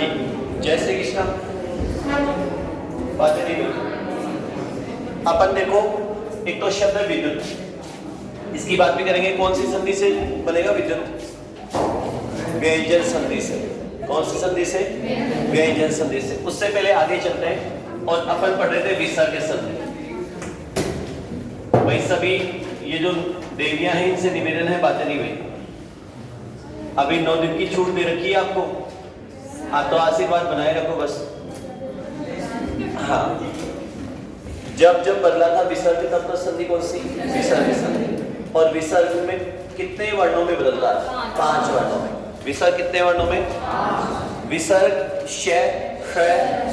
जी, जय श्री कृष्ण। बातें नहीं बोली। अपन देखो, एक तो शब्द है विद्युत, इसकी बात भी करेंगे। कौन सी संधि से बनेगा विद्युत? व्यंजन संधि से। कौन सी संधि से? व्यंजन संधि से। उससे पहले आगे चलते हैं और अपन पढ़ रहे थे विसर्ग संधि। भाई सभी ये जो देवियां हैं इनसे निवेदन है, बातें नहीं हुई। अभी 9 दिन की छूट दे रखी है आपको, आप तो आशीर्वाद बनाए रखो बस। हाँ, जब जब बदला था विसर्ग तब तो संधि कौन सी? विसर्ग संधि। और विसर्ग में कितने वर्णों में बदलता है? 5 वर्णों में। विसर्ग कितने वर्णों में? विसर्ग श, ख,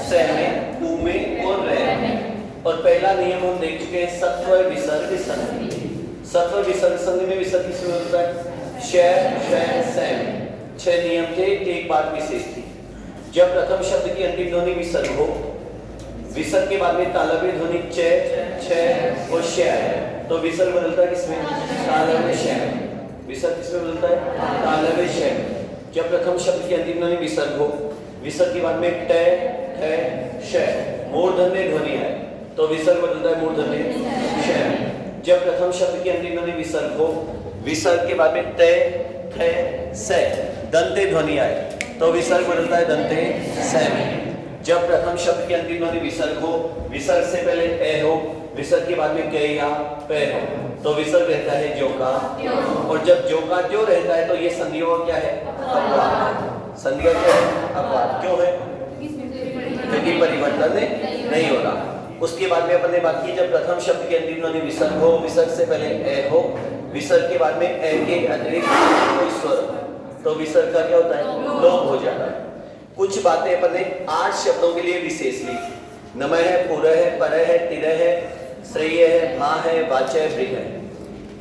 स में, उ में और र में। और पहला नियम हम देख चुके हैं, सत्व विसर्ग संधि। सत्व विसर्ग संधि में विसर्ग किसमें होता है? श, श, स में। 6 नियम थे, एक बात विशेष थी। जब प्रथम शब्द की अंतिम ध्वनि विसर्ग हो, विसर्ग के बाद में तालव्य ध्वनि च, छ और श है, तो विसर्ग बदलता है किसमें? तालव्य श में। विसर्ग किसमें बदलता है? तालव्य श में। जब प्रथम शब्द की अंतिम ध्वनि विसर्ग हो, विसर्ग के बाद में ट, ठ, श मूर्धन्य ध्वनि है, तो विसर्ग बदलता है मूर्धन्य श में। जब प्रथम शब्द की अंतिम ध्वनि विसर्ग हो, विसर्ग के बाद में त, थ, स दंते ध्वनि आए, तो विसर्ग बदलता है दंते स में। जब प्रथम शब्द की अंतिम ध्वनि विसर्ग हो, विसर्ग से पहले ए हो, विसर्ग के बाद में क या प हो, तो विसर्ग रहता है जो का त्यों। और जब जो का त्यों रहता है तो ये संधियों का क्या है? अपवाद। संधि का क्या है? अपवाद। क्यों है? क्योंकि परिवर्तन नहीं हो रहा। उसके बाद में अपन ने बात की, जब प्रथम शब्द की अंतिम ध्वनि विसर्ग हो, विसर्ग से पहले ए हो, विसर्ग के बाद में ए के अतिरिक्त कोई स्वर, तो विसर्ग का क्या होता है? लोप हो जाता है। कुछ बातें अपन ने 8 शब्दों के लिए विशेष ली। नमः है, पुरः है, परः है, तिरः है, श्रेय है, भा है, वाचय, भृग है।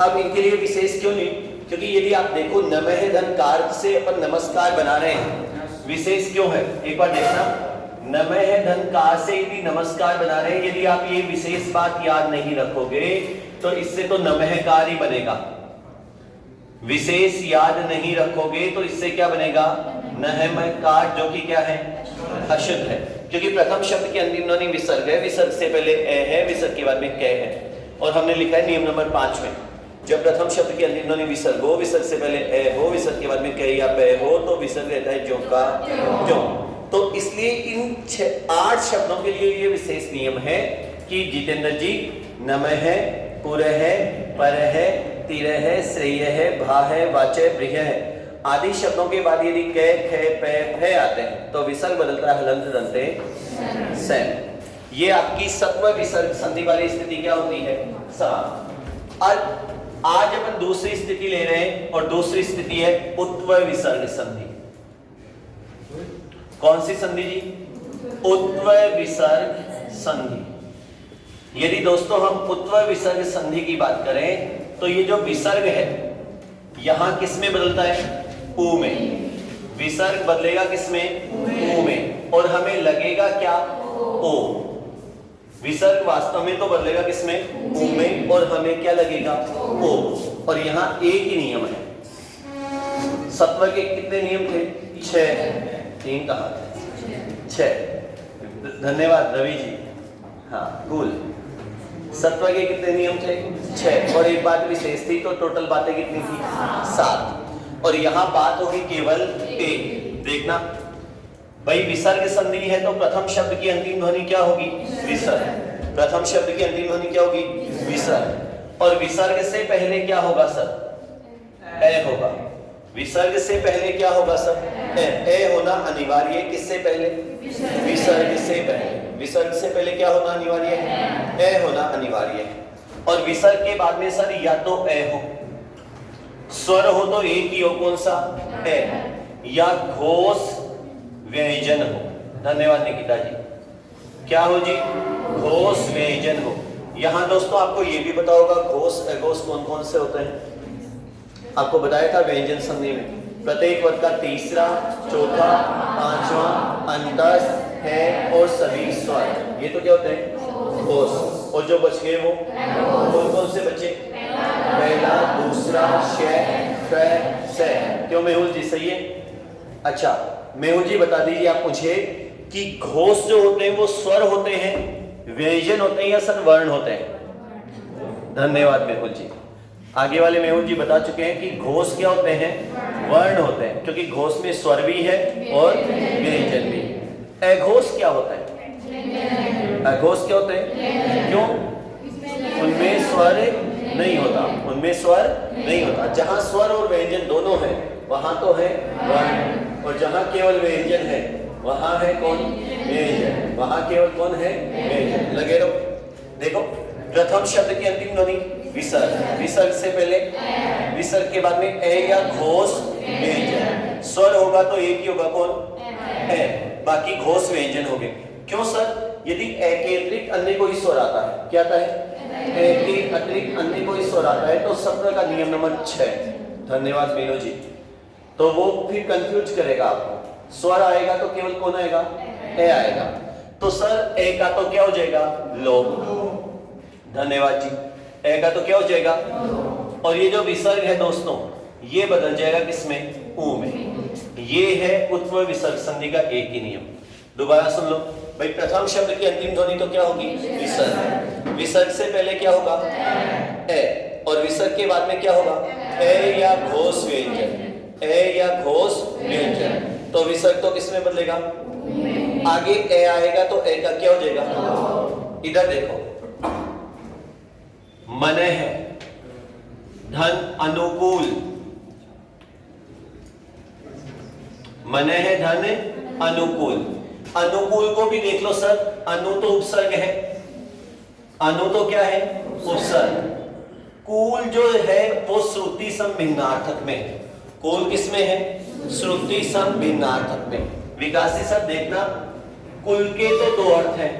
अब इनके लिए विशेष क्यों ली? क्योंकि यदि आप देखो, नमः धनकार से अपन नमस्कार बना रहे हैं, विशेष क्यों है? एक बार देखना, नमः धनकार से यदि नमस्कार बना रहे हैं, यदि आप ये विशेष बात याद नहीं रखोगे तो इससे तो नमःकार ही बनेगा। विशेष याद नहीं रखोगे तो इससे क्या बनेगा? नमःकार, जो कि क्या है? अशुद्ध है। क्योंकि प्रथम शब्द की अंतिम ध्वनि विसर्ग है, विसर्ग से पहले ए है, विसर्ग के बाद में क है। और हमने लिखा है नियम नंबर 5 में, जब प्रथम शब्द की अंतिम ध्वनि विसर्ग हो, विसर्ग से पहले ए हो, विसर्ग के बाद में क या प हो, तो विसर्ग रहता है जो का त्यों। तो इसलिए इन 8 शब्दों के लिए ये विशेष नियम है कि जितेंद्र जी, नमः है, पुरः है, परः है, तिरः है, श्रेय है, भा है, वाचय, भृग है आदि शब्दों के बाद यदि क, ख, प, फ आते हैं तो विसर्ग बदलता है हलंत दंते स। ये आपकी सत्व विसर्ग संधि वाली स्थिति क्या होती है? सा। आज अपन दूसरी स्थिति ले रहे हैं और दूसरी स्थिति है उत्व विसर्ग संधि। कौन सी संधि जी? उत्व विसर्ग संधि। यदि दोस्तों हम उत्व विसर्ग संधि की बात करें तो ये जो विसर्ग है यहां किस में बदलता है? उ में। विसर्ग बदलेगा किसमें? उ में। और हमें लगेगा क्या? ओ। विसर्ग वास्तव में तो बदलेगा किसमें? उ में। और हमें क्या लगेगा? ओ। और यहां एक ही नियम है। सत्व के कितने नियम थे? 6। 3 कहा थे? 6। धन्यवाद रवि जी। हाँ, कूल। सत्व के कितने नियम थे? 6। और एक बात विशेष थी, तो टोटल बातें कितनी थी? 7। और यहां बात होगी केवल एक। देखना भाई, विसर्ग संधि है तो प्रथम शब्द की अंतिम ध्वनि क्या होगी? विसर्ग। प्रथम शब्द की अंतिम ध्वनि क्या होगी? विसर्ग। और विसर्ग से पहले क्या होगा सर? ए होगा। विसर्ग से पहले क्या होगा सर? ए होना अनिवार्य। किससे पहले? विसर्ग से पहले। विसर्ग से पहले क्या होना अनिवार्य है? ए होना अनिवार्य है। और विसर्ग के बाद में सर या तो ए हो, स्वर हो तो एक ही हो, कौन सा? ए। या घोष व्यंजन हो। धन्यवाद निकिता जी। क्या हो जी? घोष व्यंजन हो। यहां दोस्तों आपको यह भी पता होगा घोष अघोष कौन कौन से होते हैं? आपको बताया था व्यंजन संधि में प्रत्येक वर्ग का तीसरा, चौथा, पांचवा, अंतस्थ है और सभी स्वर, ये तो क्या होते हैं? घोष। और जो बच गए वो कौन कौन से बचे? पहला, दूसरा, श, फ, स। क्यों मेहुल जी? सही है। अच्छा, मेहुल जी बता दीजिए आप मुझे कि घोष जो होते हैं वो स्वर होते हैं, व्यंजन होते हैं या सर वर्ण होते हैं? धन्यवाद मेहुल जी। आगे वाले मेहुल जी बता चुके हैं कि घोष क्या होते हैं? वर्ण होते हैं, क्योंकि घोष में स्वर भी है और व्यंजन भी। अघोष क्या होता है? अघोष क्या होते हैं? क्यों? उनमें स्वर नहीं होता, उनमें स्वर नहीं होता। जहां स्वर और व्यंजन दोनों है वहां तो है वर्ण, और जहां केवल व्यंजन है वहां है कौन? व्यंजन। वहां केवल कौन है? व्यंजन। लगे रहो। देखो, प्रथम शब्द की अंतिम ध्वनि विसर्ग, विसर्ग से पहले, विसर्ग के बाद में ए या घोष व्यंजन। स्वर होगा तो एक ही होगा, कौन? ए। बाकी घोष व्यंजन हो गए। क्यों सर? यदि ए के अतिरिक्त अन्य कोई स्वर आता है, क्या आता है? ए के अतिरिक्त अन्य कोई स्वर आता है तो सत्र का नियम नंबर 6, धन्यवाद मीनू जी, तो वो फिर कंफ्यूज करेगा आपको। स्वर आएगा तो केवल कौन आएगा? ए आएगा। तो सर ए का तो क्या हो जाएगा? लोप। धन्यवाद जी। ए का तो क्या हो जाएगा? और ये जो विसर्ग है दोस्तों, ये बदल जाएगा किसमें? ऊ में। ये है उत्तर विसर्ग संधि का एक ही नियम। दोबारा सुन लो भाई, प्रथम शब्द की अंतिम ध्वनि तो क्या होगी? विसर्ग। विसर्ग से पहले क्या होगा? ए। और विसर्ग के बाद में क्या होगा? ए या घोष व्यंजन, ए या घोष व्यंजन। तो विसर्ग तो किसमें बदलेगा? आगे ए आएगा तो ए का क्या हो जाएगा? इधर देखो, मन है धन अनुकूल, मन है धन अनुकूल। अनुकूल को भी देख लो सर, अनु तो उपसर्ग है, अनु तो क्या है? उपसर्ग। कूल जो है वो श्रुति सम भिन्नार्थक में है। कूल किसमें है? श्रुति सम भिन्नार्थक में। विकासी सर देखना, कुल के तो दो अर्थ हैं,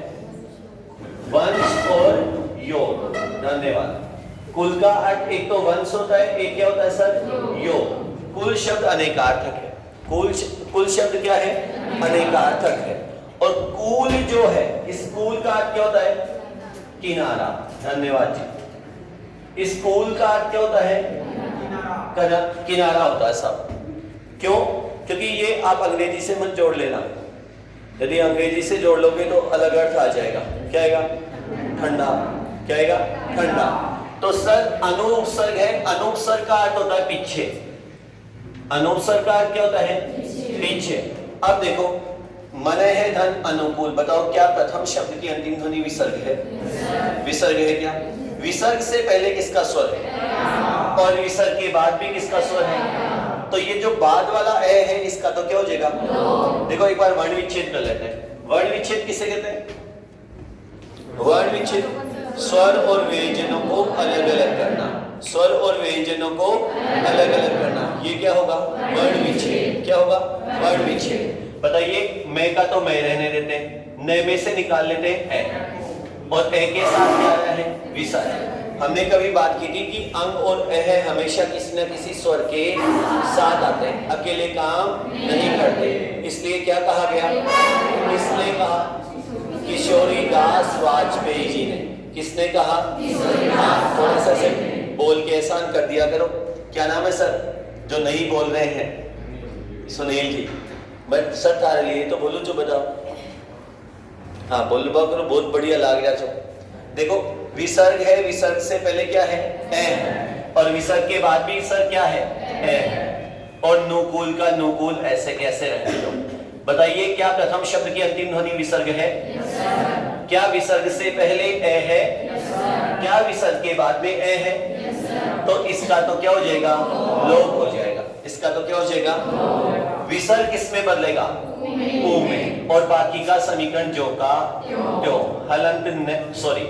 वंश और योग। धन्यवाद। कुल का अर्थ एक तो वंश होता है, एक क्या होता है सर? योग। कुल शब्द अनेकार्थक है। कुल शब्द क्या है? अनेकार्थक है। और कूल जो है, इस कूल का अर्थ क्या होता है? किनारा। धन्यवाद जी। इस कूल का अर्थ क्या होता है? किनारा होता है सब। क्यों? क्योंकि ये आप अंग्रेजी से मत जोड़ लेना, यदि अंग्रेजी से जोड़ लोगे तो अलग अर्थ आ जाएगा। क्या आएगा? ठंडा। क्या आएगा? ठंडा। तो सर अनुपसर्ग है, अनुपसर्ग का अर्थ होता है पीछे। अनुपसर्ग का अर्थ क्या होता है? पीछे। अब देखो, मन है धन अनुकूल, बताओ क्या प्रथम शब्द की अंतिम ध्वनि विसर्ग है? विसर्ग है क्या? विसर्ग से पहले किसका स्वर है? और विसर्ग के बाद भी किसका स्वर है? तो ये जो बाद वाला ए है, इसका तो क्या हो जाएगा? देखो एक बार वर्ण विच्छेद कर लेते हैं। वर्ण विच्छेद किसे कहते हैं? वर्ण विच्छेद स्वर और व्यंजनों को अलग अलग करना, स्वर और व्यंजनों को अलग अलग करना, ये क्या होगा? वर्ण विच्छेद। क्या होगा? वर्ण विच्छेद। बताइए, मैं का तो मैं रहने देते हैं, न में से निकाल लेते हैं ए, और ए के साथ क्या आया है? विसर्ग। हमने कभी बात की थी कि अंग और अह हमेशा किसी न किसी स्वर के साथ आते हैं, अकेले काम नहीं करते। इसलिए क्या कहा गया? किसने कहा? किशोरी दास वाजपेयी जी ने। किसने कहा? हाँ, थोड़ा सा से बोल के एहसान कर दिया करो। क्या नाम है सर जो नहीं बोल रहे हैं? सुनील जी। मैं सर तारे लिए तो बोलो जो बताओ। हाँ बोल करो, बहुत बढ़िया लग रहा जो। देखो विसर्ग है, विसर्ग से पहले क्या है? ए। और विसर्ग के बाद भी विसर्ग क्या है? ए। और नुकूल का नुकूल ऐसे कैसे रखे लो? बताइए, क्या प्रथम शब्द की अंतिम ध्वनि विसर्ग है? क्या विसर्ग से पहले ए है? क्या विसर्ग के बाद में ए है? तो इसका तो क्या हो जाएगा? लोप हो जाएगा। इसका तो क्या हो जाएगा? विसर्ग किसमें बदलेगा? ऊ में। और बाकी का समीकरण जो का त्यों। हलंत सॉरी,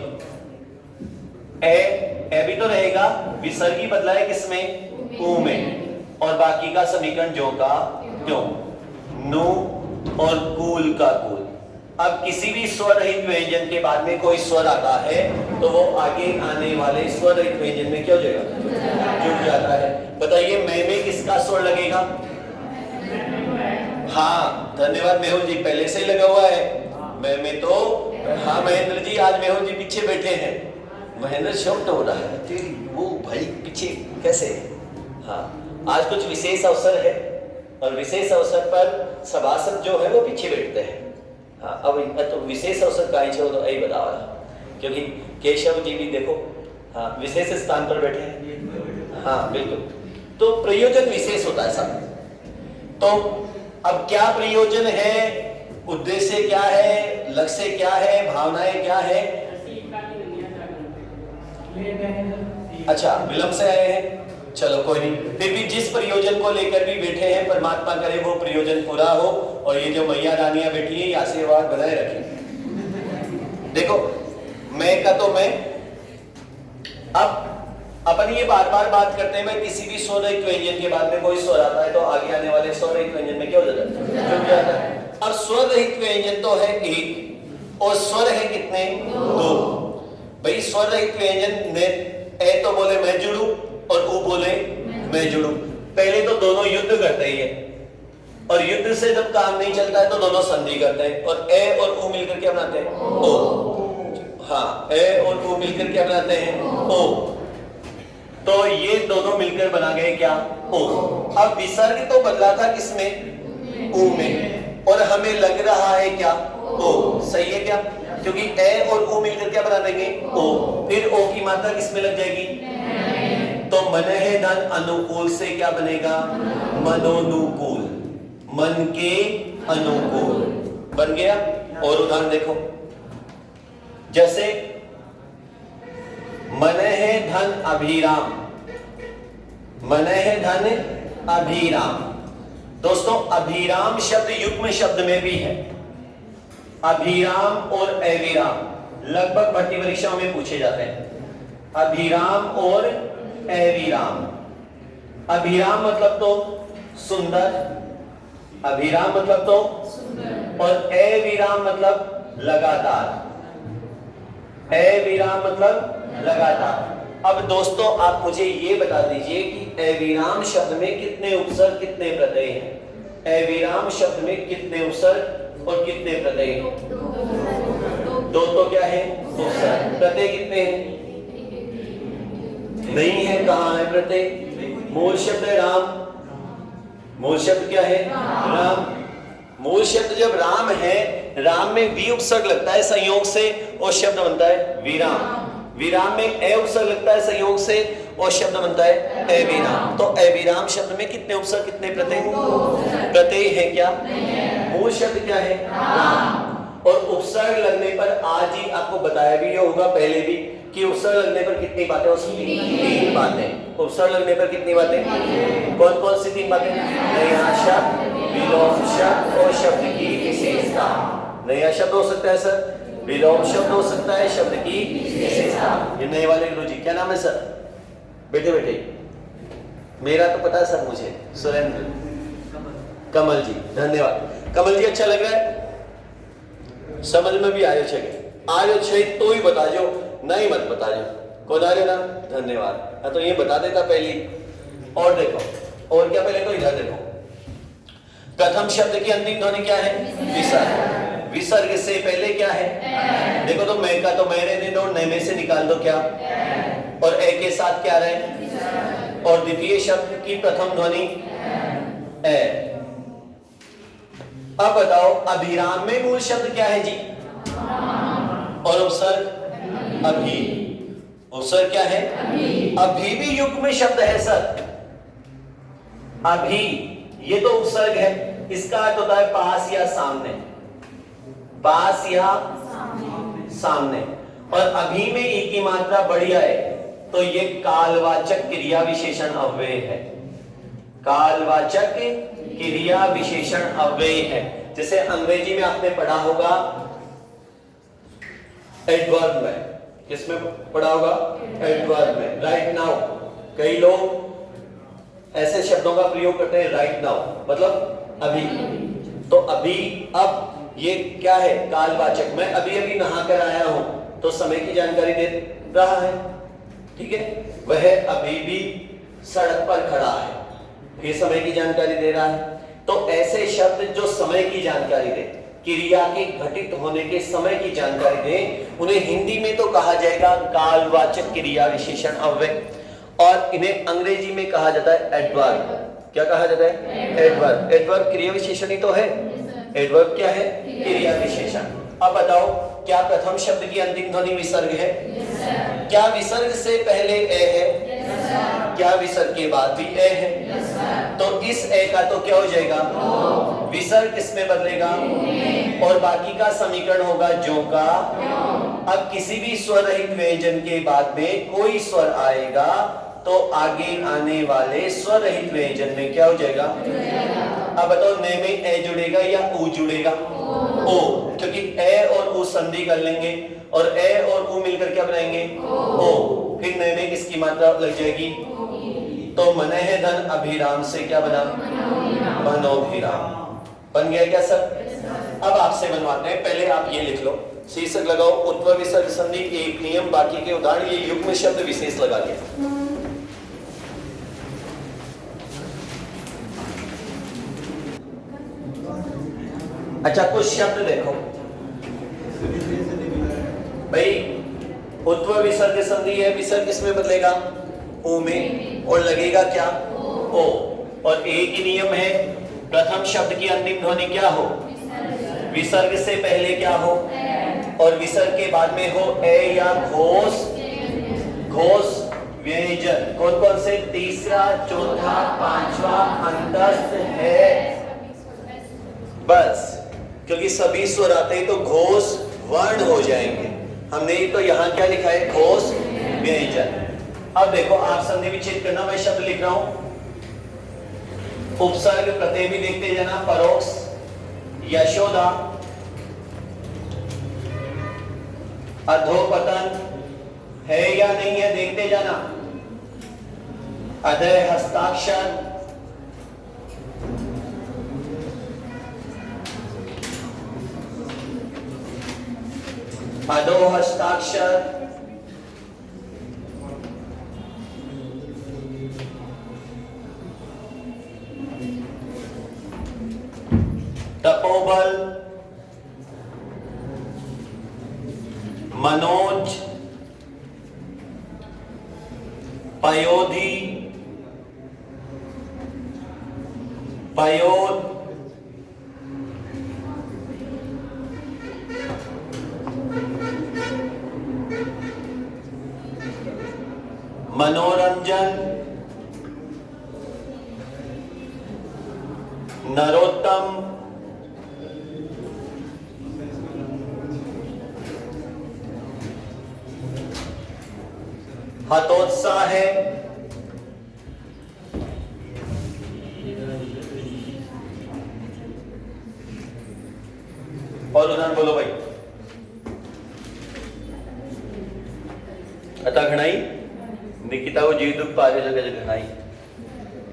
ए भी तो रहेगा, विसर्ग ही बदला है किसमें? ऊ में। और बाकी का समीकरण जो का त्यों। नु और कूल का कूल। अब किसी भी स्वर रहित व्यंजन के बाद में कोई स्वर आता है तो वो आगे आने वाले स्वर रहित व्यंजन में क्या हो जाएगा? जुड़ जाता है। बताइए, मैं में किसका स्वर लगेगा? हाँ धन्यवाद मेहुल जी, पहले से ही लगा हुआ है। मैं में तो हाँ महेंद्र जी, आज मेहुल जी पीछे बैठे हैं। महेंद्र शॉक्ड हो रहा है, तेरी वो भाई पीछे कैसे? हाँ, आज कुछ विशेष अवसर है और विशेष अवसर पर सभासद जो है वो पीछे बैठते हैं। हाँ, अब तो विशेष अवसर का ही तो यही बताओ, क्योंकि केशव जी भी देखो हाँ विशेष स्थान पर बैठे हैं। हाँ बिल्कुल, तो प्रयोजन विशेष होता है सब। तो अब क्या प्रयोजन है, उद्देश्य क्या है, लक्ष्य क्या है, भावनाएं क्या है? अच्छा, विलंब से आए हैं, चलो कोई नहीं, फिर भी जिस प्रयोजन को लेकर भी बैठे हैं परमात्मा करे वो प्रयोजन पूरा हो, और ये जो मैया रानियां बैठी है आशीर्वाद बनाए रखें। देखो मैं का तो मैं, अब अपन ये बार बार बात करते हैं, मैं किसी भी स्वर रहित व्यंजन के बाद में कोई स्वर आता है तो आगे आने वाले स्वर रहित व्यंजन में क्या हो जाता है? और स्वर रहित व्यंजन तो है एक, और स्वर है कितने? दो। भाई स्वर रहित व्यंजन ने ए तो बोले मैं जुड़ू और ऊ बोले मैं जुड़ू, पहले तो दोनों युद्ध करते ही है, और युद्ध से जब काम नहीं चलता है तो दोनों संधि करते हैं, और ए और ऊ मिलकर क्या बनाते हैं? ओ। हाँ, ए और ऊ मिलकर क्या बनाते हैं? ओ। तो ये दोनों मिलकर बना गए क्या? ओ। अब विसर्ग तो बदला था किसमें? ऊ में, और हमें लग रहा है क्या? ओ। सही है क्या? क्योंकि ए और ऊ मिलकर क्या बना देंगे? ओ। फिर ओ की मात्रा किसमें लग जाएगी? तो मन है धन अनुकूल से क्या बनेगा? मनोनुकूल, मन के अनुकूल बन गया। और उदाहरण देखो, जैसे मन है धन अभिराम, मन है धन अभिराम। दोस्तों अभिराम शब्द युग्म शब्द में भी है, अभिराम और अविराम लगभग भर्ती परीक्षाओं में पूछे जाते हैं। अभिराम और अविराम, अभिराम मतलब तो सुंदर, अभिराम मतलब तो सुंदर, और अविराम मतलब लगातार, अविराम मतलब लगातार। अब दोस्तों आप मुझे ये बता दीजिए कि अविराम शब्द में कितने उपसर्ग कितने प्रत्यय हैं? अविराम शब्द में कितने उपसर्ग और कितने प्रत्यय हैं? दो। तो क्या है? उपसर्ग। प्रत्यय कितने हैं? नहीं है। कहाँ है प्रत्यय? मूल शब्द है राम, मूल शब्द क्या है? राम। मूल शब्द जब राम है, राम में वी उपसर्ग लगता है संयोग से और शब्द बनता है विराम, विराम में ए उपसर्ग लगता है संयोग से और शब्द बनता है अविराम। तो अविराम शब्द में कितने उपसर्ग कितने प्रत्यय? प्रत्यय है क्या? मूल शब्द क्या है? राम। और उपसर्ग लगने पर आज ही आपको बताया भी होगा पहले भी कि उपसर्ग लगने पर कितनी बातें हो सकती हैं? तीन बातें। उपसर्ग लगने पर कितनी बातें? कौन कौन सी तीन बातें? नया शब्द, विलोम शब्द और शब्द की विशेषता। नया शब्द हो सकता है सर, विलोम शब्द हो सकता है, शब्द की विशेषता। ये नए वाले गुरु जी क्या नाम है सर? बेटे बेटे मेरा तो पता है सर, मुझे सुरेंद्र कमल जी, धन्यवाद कमल जी। अच्छा लग रहा है, समझ में भी आयो छे? आयो छे तो ही बता जो, नहीं मत बता जो। कौन आ रहे ना? धन्यवाद। हाँ तो ये बता देता पहली। और देखो, और क्या पहले तो इधर देखो, प्रथम शब्द की अंतिम ध्वनि क्या है? विसर्ग। विसर्ग से पहले क्या है? देखो तो मैं का तो मैं रहने दो, नए में से निकाल दो क्या? और ए के साथ क्या रहे? और द्वितीय शब्द की प्रथम ध्वनि ए। अब बताओ अभिराम में मूल शब्द क्या है जी? और उपसर्ग अभी। उपसर्ग क्या है? अभी भी युग्म में शब्द है सर, अभी ये तो उपसर्ग है, इसका अर्थ होता है पास या सामने, पास या सामने। और अभी में ई की मात्रा बड़ी है तो ये कालवाचक क्रिया विशेषण अव्यय है, कालवाचक क्रिया विशेषण अव्यय है। जैसे अंग्रेजी में आपने पढ़ा होगा एडवर्ब में, किसमें पढ़ा होगा? एडवर्ब में। राइट नाउ, कई लोग ऐसे शब्दों का प्रयोग करते हैं, राइट नाउ मतलब अभी। तो अभी, अब ये क्या है? कालवाचक। मैं अभी अभी नहा कर आया हूं तो समय की जानकारी दे रहा है, ठीक है। वह अभी भी सड़क पर खड़ा है, ये समय की जानकारी दे रहा है। तो ऐसे शब्द जो समय की जानकारी दे, क्रिया के घटित होने के समय की जानकारी दे, उन्हें हिंदी में तो कहा जाएगा कालवाचक क्रिया विशेषण अव्यय, और इन्हें अंग्रेजी में कहा जाता है एडवर्ब। क्या कहा जाता है? एडवर्ब। एडवर्ब क्रिया विशेषण ही तो है। एडवर्ब क्या है? क्रिया विशेषण। अब बताओ, क्या प्रथम शब्द की अंतिम ध्वनि विसर्ग है? क्या विसर्ग से पहले ए है? क्या विसर्ग के बाद भी ए है? तो इस ए का तो क्या हो जाएगा? विसर्ग किसमें बदलेगा? और बाकी का समीकरण होगा जो का। अब किसी भी स्वर रहित व्यंजन के बाद में कोई स्वर आएगा तो आगे आने वाले स्वर रहित व्यंजन में क्या हो जाएगा? अब बताओ, ने में ए जुड़ेगा या ऊ जुड़ेगा? ओ, क्योंकि ए और ऊ संधि कर लेंगे और ए और ऊ मिलकर क्या बनाएंगे? ओ। फिर ने में किसकी मात्रा लग जाएगी? तो मने है धन अभिराम से क्या बना? मनोभिराम बन गया क्या सर? अब आपसे बनवाते हैं, पहले आप ये लिख लो, शीर्षक लगाओ उत्तर विसर्ग संधि एक नियम, बाकी के उदाहरण ये युग्म शब्द विशेष लगा के। अच्छा, कुछ शब्द देखो भाई, उत्तर विसर्ग संधि है, विसर्ग किसमें बदलेगा? ओ में, और लगेगा क्या? ओ। और एक ही नियम है, प्रथम शब्द की अंतिम ध्वनि क्या हो? विसर्ग से पहले क्या हो? और विसर्ग के बाद में हो ए या घोष। घोष व्यंजन कौन कौन से? तीसरा, चौथा, पांचवा अंतस्थ है। बस, क्योंकि सभी स्वर आते हैं तो घोष वर्ण हो जाएंगे। हमने तो यहाँ क्या लिखा है? घोष व्यंजन। अब देखो, आप संधि विच्छेद करना, मैं शब्द लिख रहा हूं, उपसर्ग प्रत्यय भी देखते जाना। परोक्ष यशोदा, अधोपतन है या नहीं है देखते जाना। अधय हस्ताक्षर, अधो हस्ताक्षर, तपोबल, मनोज, पयोधी, पयोद, मनोरंजन, नरोत्तम, हतोत्साह है, और उदाहरण बोलो भाई। अतः घनाई निकिता को जीव दुख पारे जगह घनाई।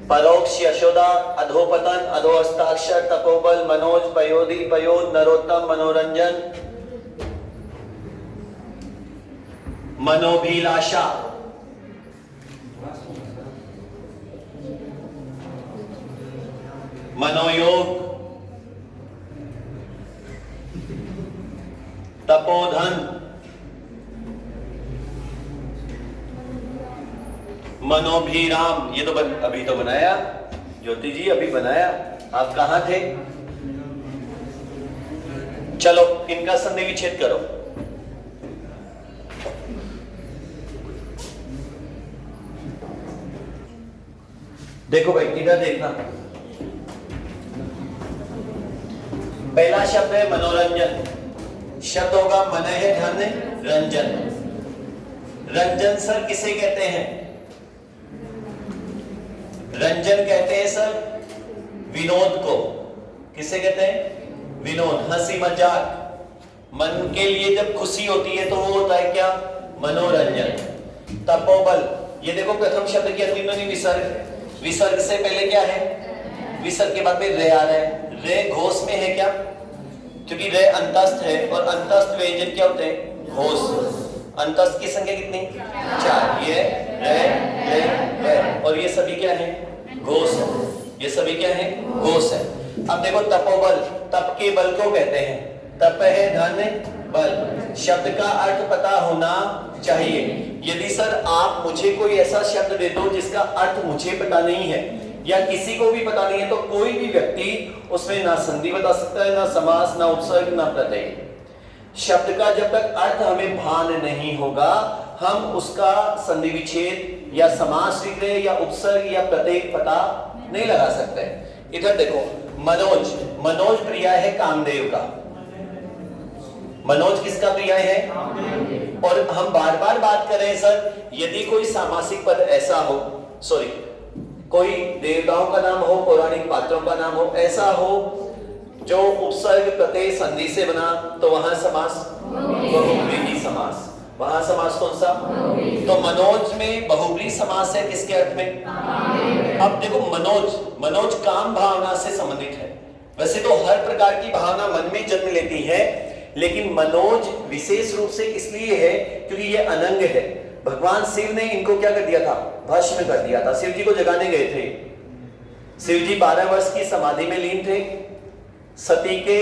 परोक्ष यशोदा, अधोपतन, अधोहस्ताक्षर, तपोबल, मनोज, पयोधी, पयोद, नरोत्तम, मनोरंजन, मनोभिलाषा, मनोयोग, तपोधन, मनोभिराम। ये तो अभी तो बनाया ज्योति जी, अभी बनाया। आप कहां थे? चलो इनका संधि विच्छेद करो। देखो भाई, इधर देखना, पहला शब्द है मनोरंजन। शब्द होगा मन है धन रंजन। रंजन सर किसे कहते हैं? रंजन कहते हैं सर विनोद को। किसे कहते हैं? विनोद, हंसी मजाक। मन के लिए जब खुशी होती है तो वो होता है क्या? मनोरंजन। तपोबल, ये देखो प्रथम शब्द की अंतिम ध्वनि विसर्ग। विसर्ग से पहले क्या है? विसर्ग के बाद में रे आ रहा है। रे घोष में है क्या? क्योंकि रे अंतस्थ है और अंतस्थ व्यंजन क्या होते हैं? घोष। अंतस्थ की संख्या कितनी? 4। ये रे रे रे, और ये सभी क्या है? घोष। ये सभी क्या है? घोष है। अब देखो तपोबल, तप के बल को कहते हैं। तप है धन बल। शब्द का अर्थ पता होना चाहिए। यदि सर आप मुझे कोई ऐसा शब्द दे दो जिसका अर्थ मुझे पता नहीं है, या किसी को भी पता नहीं है, तो कोई भी व्यक्ति उसमें ना संधि बता सकता है, ना समास, ना उपसर्ग, ना प्रत्यय। शब्द का जब तक अर्थ हमें भान नहीं होगा, हम उसका संधि विच्छेद या समास विग्रह या उपसर्ग या प्रत्यय पता नहीं लगा सकते। इधर देखो, मनोज, मनोज प्रिय है कामदेव का। मनोज किसका प्रिय है? और हम बार बार बात कर रहे हैं सर, यदि कोई सामासिक पद ऐसा हो, सॉरी, कोई देवताओं का नाम हो, पौराणिक पात्रों का नाम हो, ऐसा हो जो उपसर्ग प्रत्यय संधि से बना, तो वहां समास बहुव्रीहि समास। वहां समास कौन सा? तो मनोज में बहुव्रीहि समास है, किसके अर्थ में? अब देखो, मनोज, मनोज काम भावना से संबंधित है। वैसे तो हर प्रकार की भावना मन में जन्म लेती है, लेकिन मनोज विशेष रूप से इसलिए है क्योंकि ये अनंग है। भगवान शिव ने इनको क्या कर दिया था? भस्म कर दिया था। शिव जी को जगाने गए थे। शिव जी 12 वर्ष की समाधि में लीन थे। सती के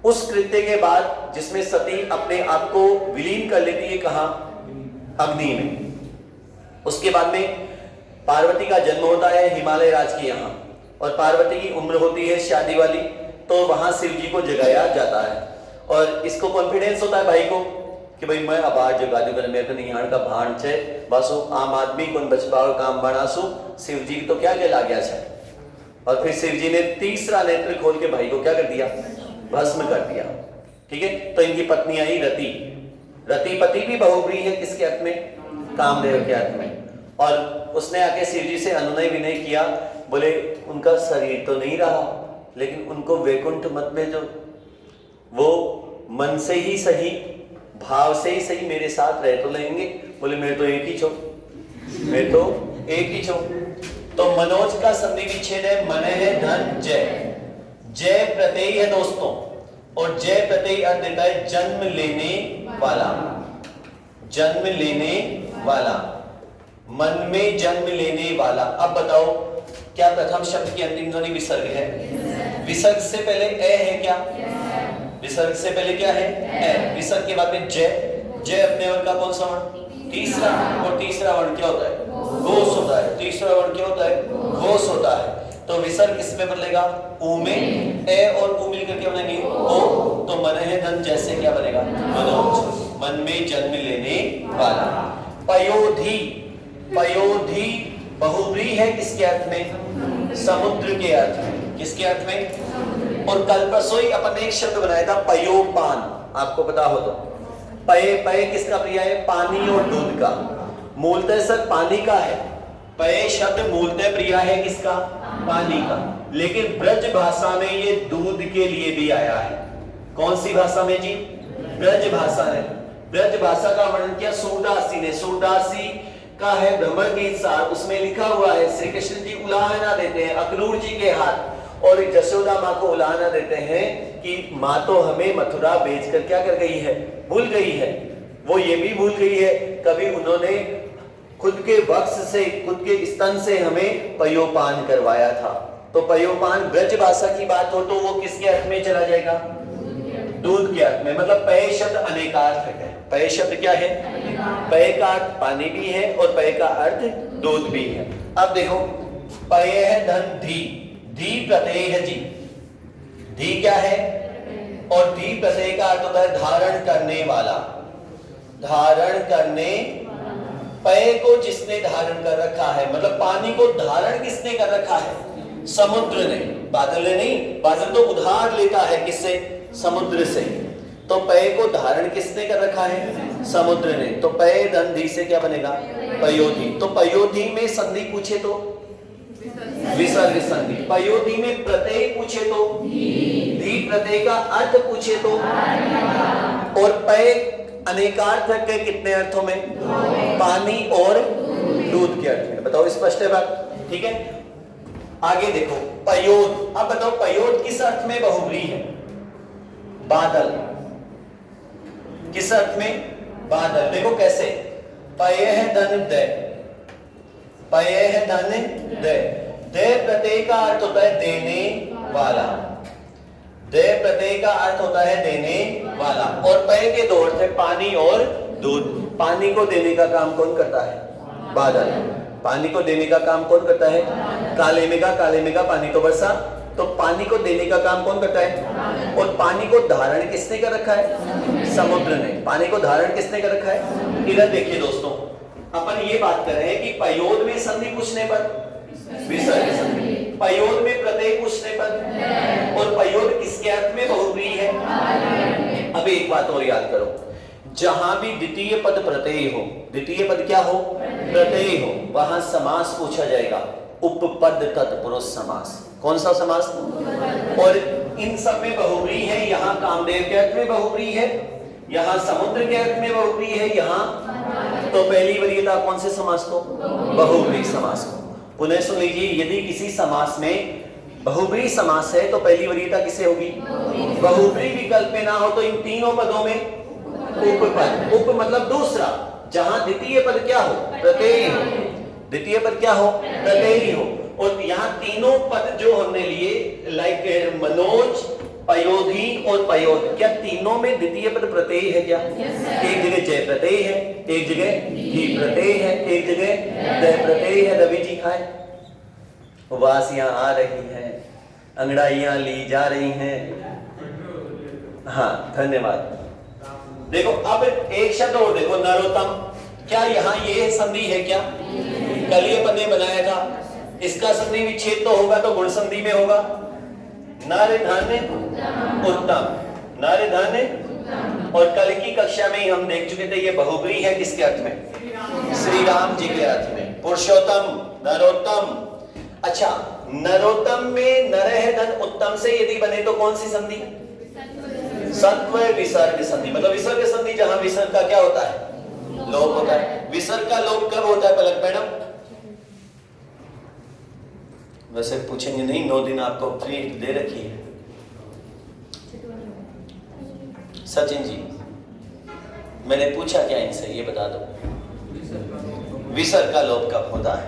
उस कृत्य के बाद जिसमें सती अपने आप को विलीन कर लेती है, कहां? अग्नि में। उसके बाद में पार्वती का जन्म होता है हिमालय राज के यहाँ, और पार्वती की उम्र होती है शादी वाली, तो वहां शिव जी को जगाया जाता है। और इसको कॉन्फिडेंस होता है भाई को कि भाई मैं अब आज जगा दूंगा, मेरे को निहार का भान छे, बसो आम आदमी को बचपाओ काम बनासु। शिव जी तो क्या कहला गया है। और फिर शिव जी ने तीसरा नेत्र खोल के भाई को क्या कर दिया? भस्म कर दिया। ठीक है, तो इनकी पत्नी आई रति। रति पति भी बहुव्रीहि है, किसके अर्थ में? कामदेव के अर्थ में। और उसने आके शिव जी से अनुनय विनय किया, बोले उनका शरीर तो नहीं रहा, लेकिन उनको वैकुंठ मत में जो वो मन से ही सही, भाव से ही सही मेरे साथ रह तो लेंगे। बोले मेरे तो एक ही छो, मैं तो एक ही छो। तो मनोज का संधि विच्छेद है मन है धन जय। जय प्रत्यय है दोस्तों, और जय प्रत्यय अर्थ देता है जन्म लेने वाला। जन्म लेने वाला, मन में जन्म लेने वाला। अब बताओ, क्या प्रथम शब्द की अंतिम ध्वनि विसर्ग है? विसर्ग से पहले ए है क्या? विसर्ग से पहले क्या है? ए। विसर्ग के बाद में जय। जय अपने वर्ण का कौन सा वर्ण? तीसरा। और तीसरा वर्ण क्या होता है? घोष होता है। तीसरा वर्ण क्या होता है? घोष होता है। तो विसर्ग किस में बदलेगा? ऊ में। ए और ऊ मिलकर के बनेंगे ओ। तो मन है धन जैसे क्या बनेगा? मनोज, मन में जन्म लेने वाला। पयोधी, पयोधी बहुव्रीहि है, किसके अर्थ में? समुद्र के अर्थ में। किसके अर्थ में? और कल परसों ही अपन ने एक शब्द बनाया था पयोपान, आपको पता हो तो। पय, पय किसका प्रिय है? पानी और दूध का। मूलतः सर पानी का है। पय शब्द मूलतः प्रिय है किसका? पानी का। लेकिन ब्रज भाषा में ये दूध के लिए भी आया है। कौन सी भाषा में जी? ब्रज भाषा है। ब्रज भाषा का वर्णन किया सूरदास जी ने। सूरदास जी का है भ्रमर गीत सार, उसमें लिखा हुआ है श्री कृष्ण जी उलाहना देते हैं अक्रूर जी के हाथ, और यशोदा माँ को उलाहना देते हैं कि माँ तो हमें मथुरा बेचकर क्या कर गई है? भूल गई है। वो ये भी भूल गई है कभी उन्होंने खुद के वक्ष से, खुद के स्तन से हमें पयोपान करवाया था। तो पयोपान ब्रज भाषा की बात हो तो वो किसके अर्थ में चला जाएगा? दूध के अर्थ में। मतलब पय शब्द अनेकार्थक है। पय शब्द क्या है? पय का अर्थ पानी भी है और पय का अर्थ दूध भी है। अब देखो, पय है धन धी। धी प्रत्यय है जी। धी क्या है? और धी प्रत्यय का अर्थ होता है धारण करने वाला। धारण करने, पय को जिसने धारण कर रखा है, मतलब पानी को धारण किसने कर रखा है? समुद्र ने। बादल ने नहीं, बादल तो उधार लेता है किससे? समुद्र से। तो पय को धारण किसने कर रखा है? समुद्र ने। तो पय धन धी से क्या बनेगा? पयोधी। तो पयोधी में संधि पूछे तो विसर्ग संधि। पयोधी में प्रत्यय पूछे तो धी प्रत्यय का अर्थ पूछे तो, और पय अनेकार्थक के कितने अर्थों में? पानी और दूध के अर्थ में। बताओ स्पष्ट है बात? ठीक है, आगे देखो पयोद। अब बताओ पयोद किस अर्थ में बहुव्रीहि है? बादल। किस अर्थ में? बादल। देखो कैसे, पय है धन दय। पय है धन दय। दय प्रत्यय का अर्थ होता है देने वाला। दय प्रत्यय का अर्थ होता है देने वाला। और पय के दो अर्थ है पानी और दूध। पानी को देने का काम कौन करता है? बादल। पानी को देने का काम कौन करता है? काले मेघा पानी तो बरसा। तो पानी को देने का काम कौन करता है? और पानी को धारण किसने कर रखा है? समुद्र ने। पानी को धारण किसने कर रखा है? इधर देखिए दोस्तों, अपन ये बात कर रहे हैं कि पयोद में संधि पूछने पर विसर्ग संधि, पयोद में प्रत्यय पूछने पर, और पयोद किसके अर्थ में बहुव्रीहि है? अब एक बात और याद करो, जहां भी द्वितीय पद प्रत्यय हो, द्वितीय पद क्या हो? प्रत्यय हो, वहां समास पूछा जाएगा, उपपद तत्पुरुष समास। कौन सा समास? और इन सब में बहुव्रीहि है। यहाँ कामदेव के अर्थ में बहुव्रीहि है, यहाँ समुद्र के अर्थ में बहुव्रीहि है, यहाँ तो पहली वरीयता कौन से समास को? बहुव्रीहि समास को। पुनः सुन लीजिए, यदि किसी समास में बहुव्रीहि समास है तो पहली वरीयता किसे होगी? बहुव्रीहि विकल्प में ना हो तो इन तीनों पदों में उपपद। उप मतलब दूसरा, जहां द्वितीय पद क्या हो? प्रत्यय हो। द्वितीय पद क्या हो? प्रत्यय हो। और यहाँ तीनों पद जो हमने लिए, लाइक मनोज, पयोधी और पयोद, क्या तीनों में द्वितीय पद प्रत्यय है क्या? एक जगह जय प्रत्यय है, एक जगह ही प्रत्यय है, एक जगह दय प्रत्यय है। रवि जी खाए, वासियां आ रही हैं, अंगड़ाइयां ली जा रही हैं। हाँ, धन्यवाद। देखो अब एक शब्द और देखो, नरोत्तम। क्या यहाँ ये संधि है क्या? कल ये पद ने बनाया था, इसका संधि विच्छेद तो होगा तो गुण संधि में होगा। नर धन उत्तम, नर धन। और कल की कक्षा में ही हम देख चुके थे ये बहुव्रीहि है किसके अर्थ में? श्री राम जी के अर्थ में। पुरुषोत्तम, नरोत्तम। अच्छा, नरोत्तम में नरह धन उत्तम से यदि बने तो कौन सी संधि? सत्व विसर्ग संधि। मतलब विसर्ग संधि, जहां विसर्ग का क्या होता है? लोप होता है। विसर्ग का लोप कब होता है पलक मैडम? वैसे पूछेंगे नहीं, 9 दिन आपको फ्री दे रखी है। सचिन जी, मैंने पूछा क्या इनसे, ये बता दो। विसर्ग का लोप कब होता है?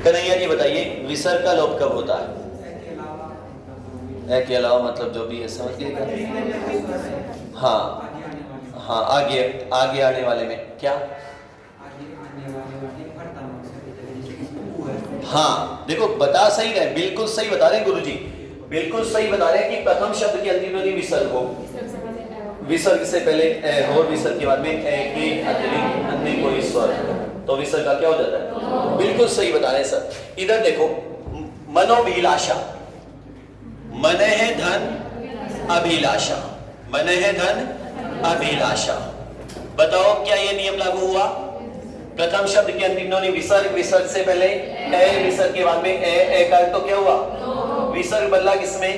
कन्हैया जी बताइए, विसर्ग का लोप कब होता है? के अलावा मतलब जो भी है, समझ गए? हाँ हाँ, आगे आने वाले में क्या? हाँ देखो, बता सही रहे, बिल्कुल सही बता रहे हैं गुरुजी, बिल्कुल सही बता रहे हैं कि प्रथम शब्द की अंतिम ध्वनि विसर्ग हो, विसर्ग से पहले और विसर्ग के बाद में के अतिरिक्त अन्य कोई स्वर, तो विसर्ग का क्या हो जाता है? बिल्कुल सही बता रहे हैं सर। इधर देखो, मनोभिलाषा, मन है धन अभिलाषा, मन है धन अभिलाषा। बताओ क्या ये नियम लागू हुआ? प्रथम शब्द की अंतिम ध्वनि विसर्ग, विसर्ग से पहले ए, विसर्ग के बाद में ए का तो क्या हुआ? विसर्ग बदला किसमें?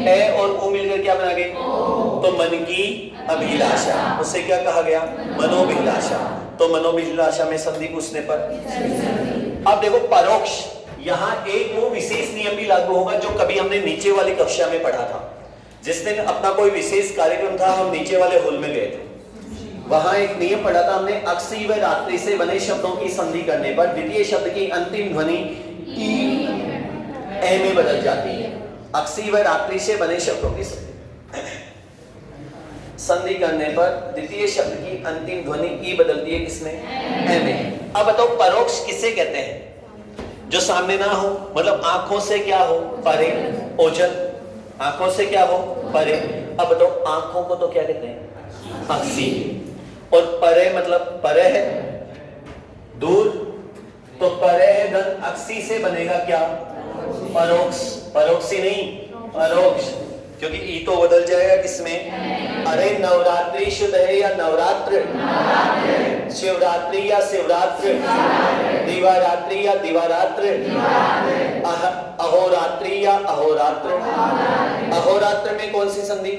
ए और उ मिलकर क्या बना गए? तो मन की अभिलाषा, उससे क्या कहा गया? मनोभिलाषा। तो मनोभिलाषा में संधि पूछने पर अब देखो परोक्ष, यहाँ एक वो विशेष नियम भी लागू होगा जो कभी हमने नीचे वाली कक्षा में पढ़ा था। जिस दिन अपना कोई विशेष कार्यक्रम था, हम नीचे वाले हॉल में गए थे, वहां एक नियम पढ़ा था हमने, अक्सी व रात्रि से बने शब्दों की संधि करने पर द्वितीय शब्द की अंतिम ध्वनि ई ए में बदल जाती है। अक्सी व रात्रि से बने शब्दों की संधि करने पर द्वितीय शब्द की अंतिम ध्वनि ई बदलती है किसमें? ए में। अब बताओ परोक्ष किसे कहते हैं? जो सामने ना हो, मतलब आंखों से क्या हो? परे। ओझल, आंखों से क्या हो? परे। अब बताओ आंखों को तो क्या कहते हैं? अक्सी। और परे मतलब परे है दूर, तो परे है धन अक्सी से बनेगा क्या? परोक्ष। परोक्षी नहीं, परोक्ष, क्योंकि ई तो बदल जाएगा किसमें? अरे नवरात्रि शुद्ध है या नवरात्र? शिवरात्रि या शिवरात्र? दिवारात्रि या दिवारात्र? अहोरात्रि या अहोरात्र? अहोरात्र में कौन सी संधि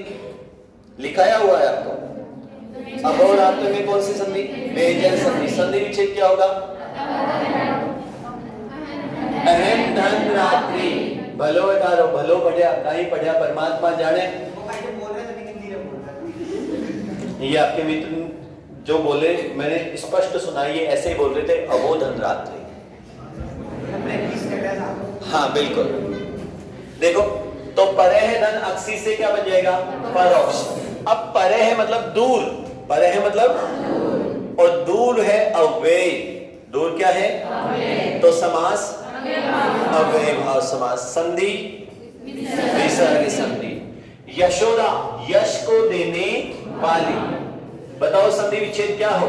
लिखाया हुआ है आपको? अहोरात्र में कौन सी संधि? व्यंजन संधि। संधि विच्छेद क्या होगा? अहम धन रात्रि। भलो अठारो, भलो पढ़िया, कहीं पढ़िया परमात्मा जाने। ये आपके मित्र जो बोले, मैंने स्पष्ट सुना, ये ऐसे ही बोल रहे थे, अबोधन रात्रि। हाँ बिल्कुल। देखो, तो परे है धन अक्सी से क्या बन जाएगा? परोक्ष। अब परे है मतलब दूर, परे है मतलब और दूर है अव्यय, दूर क्या है? तो समास अव्ययभाव समास। संधि विसर्ग संधि। यशोदा, यश को देने वाली। बताओ संधि विच्छेद क्या हो?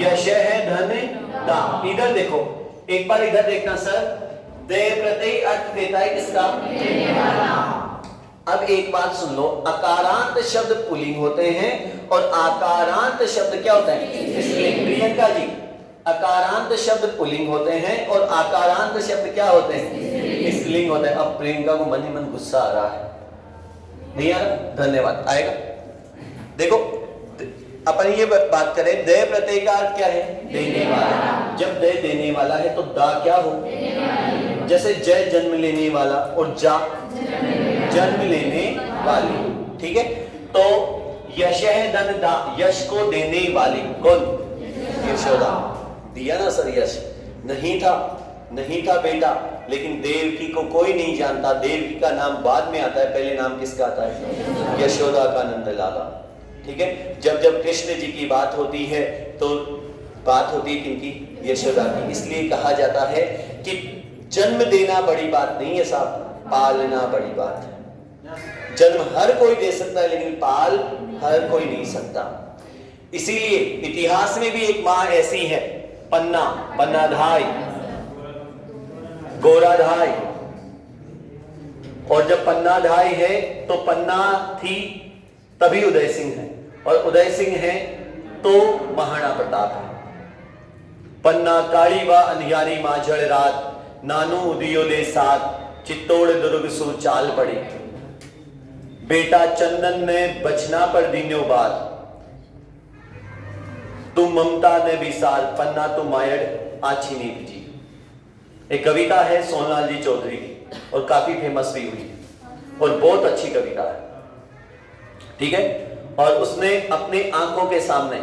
यश है धन दा। इधर देखो, एक बार इधर देखना सर। दे प्रत्यय अर्थ देता है किसका? देने वाला। अब एक बात सुन लो, अकारांत शब्द पुल्लिंग होते हैं और आकारांत शब्द क्या होता है? स्त्रीलिंग। प्रियंका जी, अकारांत शब्द पुल्लिंग होते हैं और आकारांत शब्द क्या होते हैं? स्त्रीलिंग होते हैं। अब प्रियंका को मन ही मन गुस्सा आ रहा है, नहीं आ रहा? धन्यवाद, आएगा। देखो अपन ये बात करें, दे प्रत्यय का अर्थ क्या है? देने वाला। जब दे देने वाला है तो दा क्या हो? जैसे जय जन्म लेने वाला और जा जन्म लेने वाली। ठीक है, तो यश है धन दा, यश को देने वाली। कौन? यशोदा। दिया ना सर यश। नहीं था बेटा, लेकिन देवकी को कोई नहीं जानता। देवकी का नाम बाद में आता है, पहले नाम किसका आता है? यशोदा का, नंद लाला। ठीक है, जब जब कृष्ण जी की बात होती है तो बात होती है किनकी? यशोदा की। इसलिए कहा जाता है कि जन्म देना बड़ी बात नहीं है साहब, पालना बड़ी बात है। जन्म हर कोई दे सकता है, लेकिन पाल हर कोई नहीं सकता। इसीलिए इतिहास में भी एक मां ऐसी है, पन्नाधाय, गोराधाय। और जब पन्नाधाय है तो पन्ना थी तभी उदय सिंह है, और उदय सिंह है तो महाराणा प्रताप है। पन्ना काली व अंधियारी माझड़ रात, नानू उदियोले साथ, चित्तौड़ दुर्ग सु चाल पड़ी। बेटा चंदन ने बचना पर दीन्यो बात, तुम ममता ने विसार, पन्ना तुम मायड़ आछी नी जी। एक कविता है सोनलाल जी चौधरी की, और काफी फेमस भी हुई है और बहुत अच्छी कविता है। ठीक है, और उसने अपने आंखों के सामने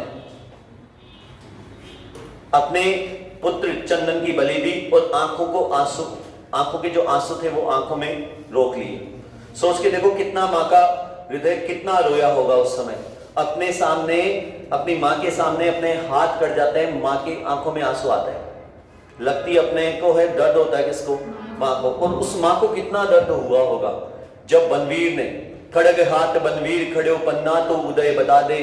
अपने पुत्र चंदन की बलि दी और आंखों के जो आंसू थे वो आंखों में रोक लिए। सोच के देखो कितना माँ का हृदय कितना रोया होगा उस समय। अपने सामने, अपनी माँ के सामने अपने हाथ कट जाते हैं, माँ की आंखों में आंसू आते हैं, लगती अपने को है, दर्द होता है किसको? माँ को। और उस माँ को कितना दर्द हुआ होगा जब बनवीर ने, खड़ग हाथ बनवीर खड़ो पन्ना तो उदय बता दे,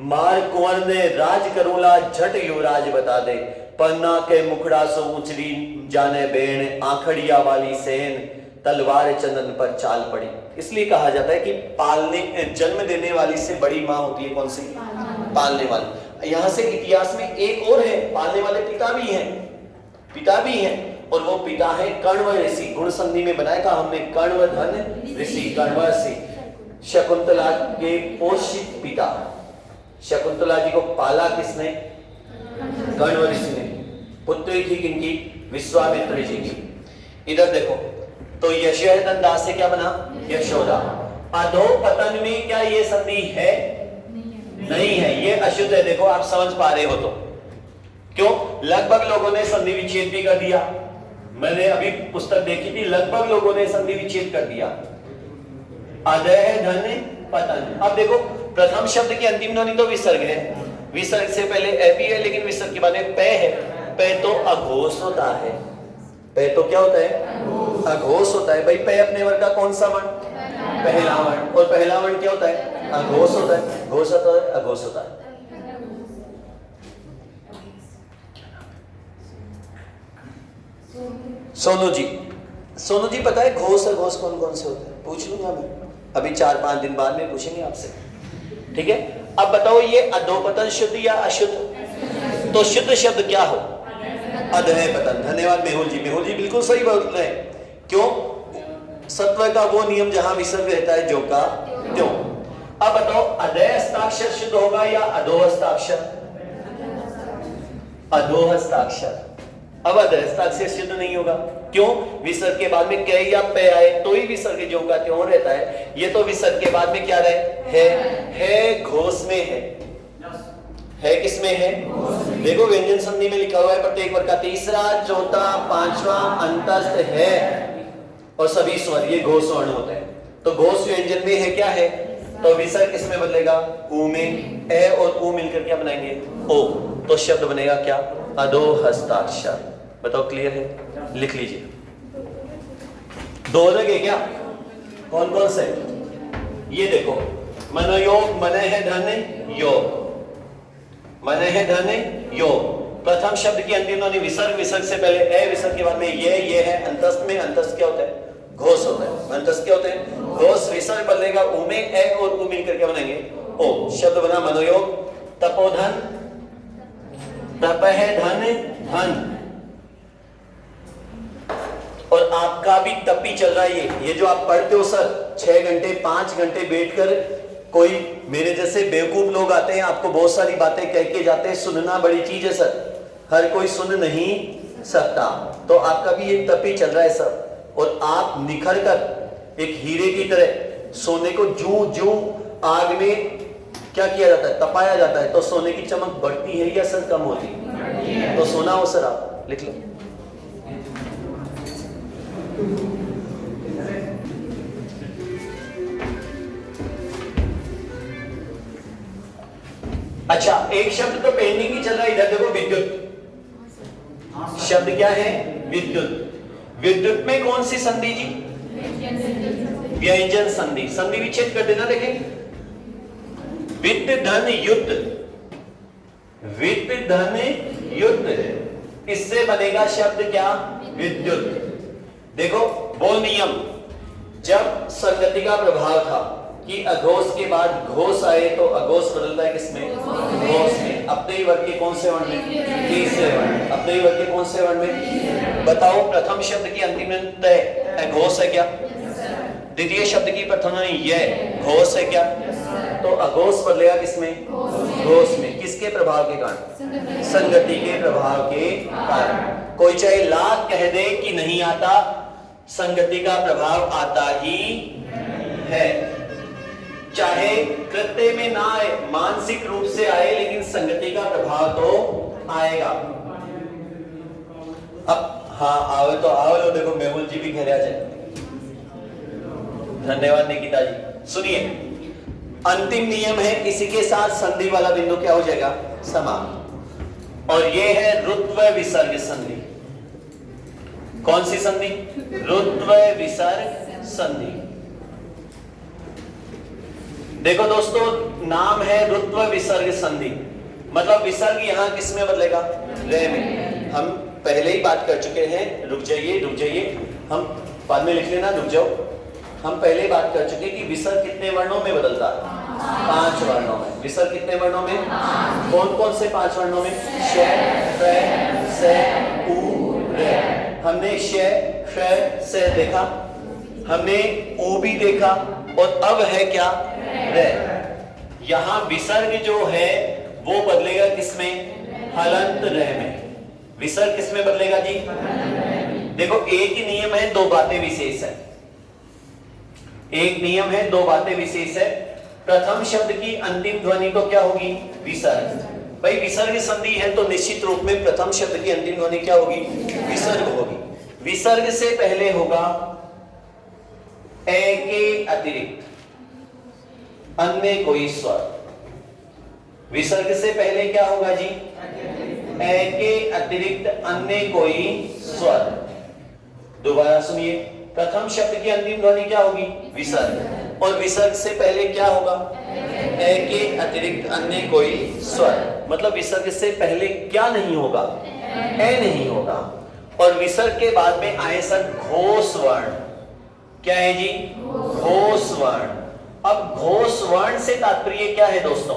मार कुंवर ने राज करोला झट युवराज बता दे, पन्ना के मुखड़ा सो उचरी जाने बेण, आंखड़िया वाली सेन तलवार चंदन पर चाल पड़ी। इसलिए कहा जाता है कि जन्म देने वाली से बड़ी माँ होती है कौन सी? पालने वाली। यहां से इतिहास में एक और है, पालने वाले पिता भी हैं, और वो पिता है कण्व ऋषि। गुण संधि में बनाया था हमने, कण्व धन ऋषि, कण्व ऋषि। शकुंतला के पोषित पिता। शकुंतला जी को पाला किसने? कण्व ऋषि ने। पुत्री थी किनकी? विश्वामित्र जी की। इधर देखो, तो यशोधन दास से क्या बना? यशोदा। अधो पतन में क्या ये संधि है? नहीं है, ये अशुद्ध है। देखो आप समझ पा रहे हो तो क्यों? लगभग लोगों ने संधि विच्छेद भी कर दिया। मैंने अभी पुस्तक देखी थी, लगभग लोगों ने संधि विच्छेद कर दिया। अदय धन पतन। अब देखो, प्रथम शब्द की अंतिम ध्वनि तो विसर्ग है, विसर्ग से पहले ए भी है, लेकिन विसर्ग के बाद में पे है। पे तो अघोष होता है। पे तो क्या होता है? अघोष होता है। भाई पे अपने वर्ग का कौन सा वर्ण? पहला वर्ण। और पहला वर्ण क्या होता है? अघोष होता है। घोष होता है, अघोष होता है। सोनू जी पता है घोष और घोष कौन कौन से होते हैं? पूछ लूंगा मैं, अभी 4-5 दिन बाद में पूछेंगे आपसे। ठीक है, अब बताओ ये अधोपतन शुद्ध या अशुद्ध? तो शुद्ध शब्द क्या हो? अधय पतन। धन्यवाद मेहुल जी बिल्कुल सही बोल रहे हैं। क्यों? सत्व का वो नियम जहां विसर्ग रहता है, जो का त्यों। अब बताओ अधय हस्ताक्षर शुद्ध होगा या अधो हस्ताक्षर? अधो हस्ताक्षर। अब अधय हस्ताक्षर शुद्ध नहीं होगा। क्यों? विसर्ग के बाद में कै या पे आए तो ही विसर्ग जो का त्यों रहता है। ये तो विसर्ग के बाद में क्या रहे? है घोष में है किसमें है? देखो व्यंजन संधि में लिखा हुआ है प्रत्येक वर्ग का तीसरा, चौथा, पांचवा अंतस्थ है और सभी स्वर ये घोष वर्ण होते हैं। तो घोष व्यंजन में है क्या है? तो विसर्ग किसमें बदलेगा? ऊ में। ए और ऊ मिलकर क्या बनाएंगे? ओ। तो शब्द बनेगा क्या? अधो हस्ताक्षर। बताओ क्लियर है? लिख लीजिए। दो अलग है क्या? कौन कौन से? ये देखो, मनोयोग, मन है धन योग, मन है धन योग। प्रथम शब्द की अंतिम ध्वनि विसर्ग, विसर्ग से पहले ए, विसर्ग के बाद में ये है। अंतस्थ में, अंतस्थ क्या होता है? घोष होता है। अंतस्थ क्या होते हैं? घोष। विसर्ग बदलेगा ऊ में, ए और ऊ मिल करके बनेंगे ओ। शब्द बना मनोयोग, तपोधन, तप है धन धन। और आपका भी तपी चल रहा है ये जो आप पढ़ते हो सर, 6 घंटे 5 घंटे बैठकर, कोई मेरे जैसे बेवकूफ लोग आते हैं, आपको बहुत सारी बातें कह के जाते हैं। सुनना बड़ी चीज है सर, हर कोई सुन नहीं सकता। तो आपका भी ये तपी चल रहा है सर, और आप निखर कर एक हीरे की तरह सोने को जूं जूं आग में क्या किया जाता है? तपाया जाता है। तो सोने की चमक बढ़ती है या सर कम होती है? तो सोना हो सर, आप लिख लो। अच्छा, एक शब्द तो पेंडिंग ही चल रहा है इधर देखो, विद्युत। शब्द क्या है? विद्युत। विद्युत में कौन सी संधि जी? व्यंजन संधि। संधि विच्छेद कर देना। देखें, वित्त धन युद्ध, वित्त धन युद्ध, इससे बनेगा शब्द क्या? विद्युत। देखो वो नियम जब संगति का प्रभाव था कि अघोष के बाद घोष आए तो अघोष बदलता है किसमें? घोष में। अपने ही वर्ग के कौन से वर्ण में? तीसरे वर्ण। अपने ही वर्ग के कौन से वर्ण में? बताओ, प्रथम शब्द की अंतिम तय अघोष है क्या? द्वितीय शब्द की प्रथम ये घोष है क्या? तो अघोष बदलेगा किसमें? घोष में। किसके प्रभाव के कारण? संगति के प्रभाव के कारण। कोई चाहे लाख कह दे कि नहीं आता, संगति का प्रभाव आता ही है। चाहे कृत्य में ना आए, मानसिक रूप से आए, लेकिन संगति का प्रभाव तो आएगा। अब हाँ आओ तो आओ लो। देखो मेहुल जी भी घर आ जाए। धन्यवाद निकिता जी। सुनिए, अंतिम नियम है, इसी के साथ संधि वाला बिंदु क्या हो जाएगा? समाप्त। और ये है रुत्व विसर्ग संधि। कौन सी संधि? रुत्व विसर्ग संधि। देखो दोस्तों, नाम है रुत्व विसर्ग संधि, मतलब विसर्ग यहां किस में बदलेगा? रे में। हम पहले ही बात कर चुके हैं। रुक जाइए, रुक जाइए, हम बाद में लिख लेना, रुक जाओ। हम पहले ही बात कर चुके कि विसर्ग कितने वर्णों में बदलता है? 5 वर्णों में। विसर्ग कितने वर्णों में? कौन कौन से 5 वर्णों में? श, फ, स, उ, रे। हमने श, फ, स देखा, हमने उ भी देखा, और अब है क्या? रे। यहां विसर्ग जो है वो बदलेगा किसमें? हलंत रे में। विसर्ग किसमें बदलेगा जी? देखो, एक ही नियम है, 2 बातें विशेष है। एक नियम है, 2 बातें विशेष है। प्रथम शब्द की अंतिम ध्वनि तो क्या होगी? विसर्ग। भाई विसर्ग संधि है तो निश्चित रूप में प्रथम शब्द की अंतिम ध्वनि क्या होगी? विसर्ग होगी। विसर्ग से पहले होगा ए के अतिरिक्त अन्य कोई स्वर। विसर्ग से पहले क्या होगा जी? ए के अतिरिक्त अन्य कोई स्वर। दोबारा सुनिए, प्रथम शब्द की अंतिम ध्वनि क्या होगी? विसर्ग। और विसर्ग से पहले क्या होगा? ए के अतिरिक्त अन्य कोई स्वर। मतलब विसर्ग से पहले क्या नहीं होगा? ए नहीं होगा। और विसर्ग के बाद में आए सर घोष वर्ण। क्या है जी? घोष वर्ण। अब घोष वर्ण से तात्पर्य क्या है दोस्तों?